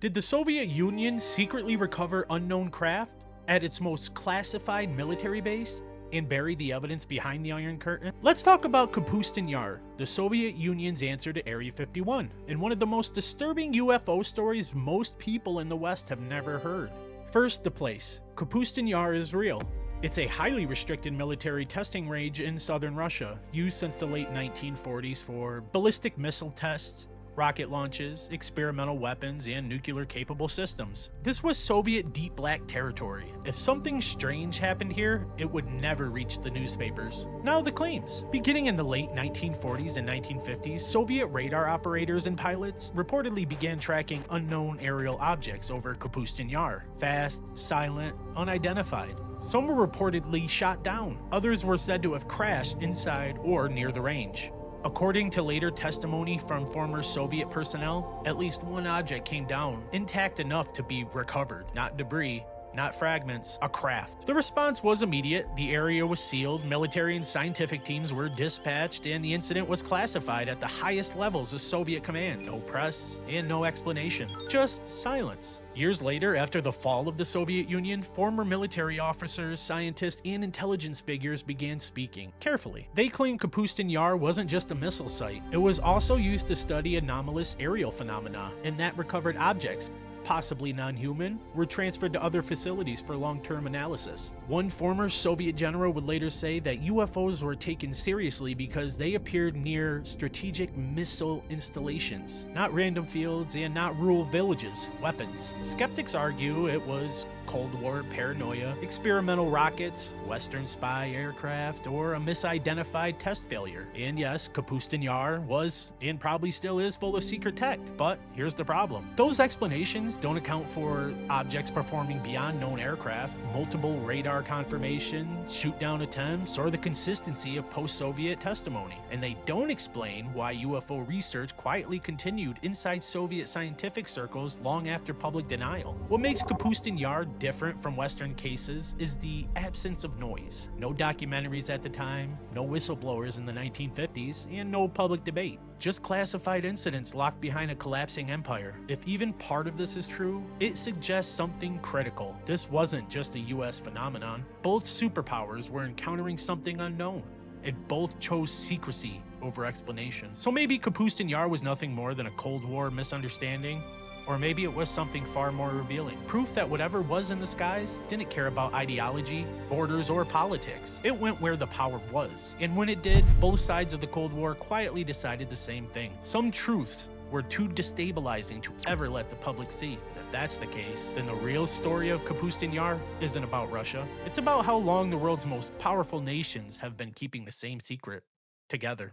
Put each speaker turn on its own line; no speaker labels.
Did the Soviet Union secretly recover unknown craft at its most classified military base and bury the evidence behind the Iron Curtain? Let's talk about Kapustin Yar, the Soviet Union's answer to Area 51, and one of the most disturbing UFO stories most people in the West have never heard. First, the place. Kapustin Yar is real. It's a highly restricted military testing range in southern Russia, used since the late 1940s for ballistic missile tests, rocket launches, experimental weapons, and nuclear-capable systems. This was Soviet deep black territory. If something strange happened here, it would never reach the newspapers. Now the claims. Beginning in the late 1940s and 1950s, Soviet radar operators and pilots reportedly began tracking unknown aerial objects over Kapustin Yar. Fast, silent, unidentified. Some were reportedly shot down. Others were said to have crashed inside or near the range. According to later testimony from former Soviet personnel, at least one object came down, intact enough to be recovered. Not debris, not fragments, a craft. The response was immediate. The area was sealed, military and scientific teams were dispatched, and the incident was classified at the highest levels of Soviet command. No press and no explanation, just silence. Years later, after the fall of the Soviet Union, former military officers, scientists, and intelligence figures began speaking carefully. They claimed Kapustin Yar wasn't just a missile site. It was also used to study anomalous aerial phenomena, and that recovered objects, possibly non-human, were transferred to other facilities for long-term analysis. One former Soviet general would later say that UFOs were taken seriously because they appeared near strategic missile installations, not random fields and not rural villages, weapons. Skeptics argue it was Cold War paranoia, experimental rockets, Western spy aircraft, or a misidentified test failure. And yes, Kapustin Yar was, and probably still is, full of secret tech. But here's the problem. Those explanations don't account for objects performing beyond known aircraft, multiple radar confirmations, shoot-down attempts, or the consistency of post-Soviet testimony. And they don't explain why UFO research quietly continued inside Soviet scientific circles long after public denial. What makes Kapustin Yar different from Western cases is the absence of noise. No documentaries at the time, no whistleblowers in the 1950s, and no public debate. Just classified incidents locked behind a collapsing empire. If even part of this is true, it suggests something critical. This wasn't just a US phenomenon. Both superpowers were encountering something unknown, and both chose secrecy over explanation. So maybe Kapustin Yar was nothing more than a Cold War misunderstanding, or maybe it was something far more revealing. Proof that whatever was in the skies didn't care about ideology, borders, or politics. It went where the power was. And when it did, both sides of the Cold War quietly decided the same thing. Some truths were too destabilizing to ever let the public see. And if that's the case, then the real story of Kapustin Yar isn't about Russia. It's about how long the world's most powerful nations have been keeping the same secret together.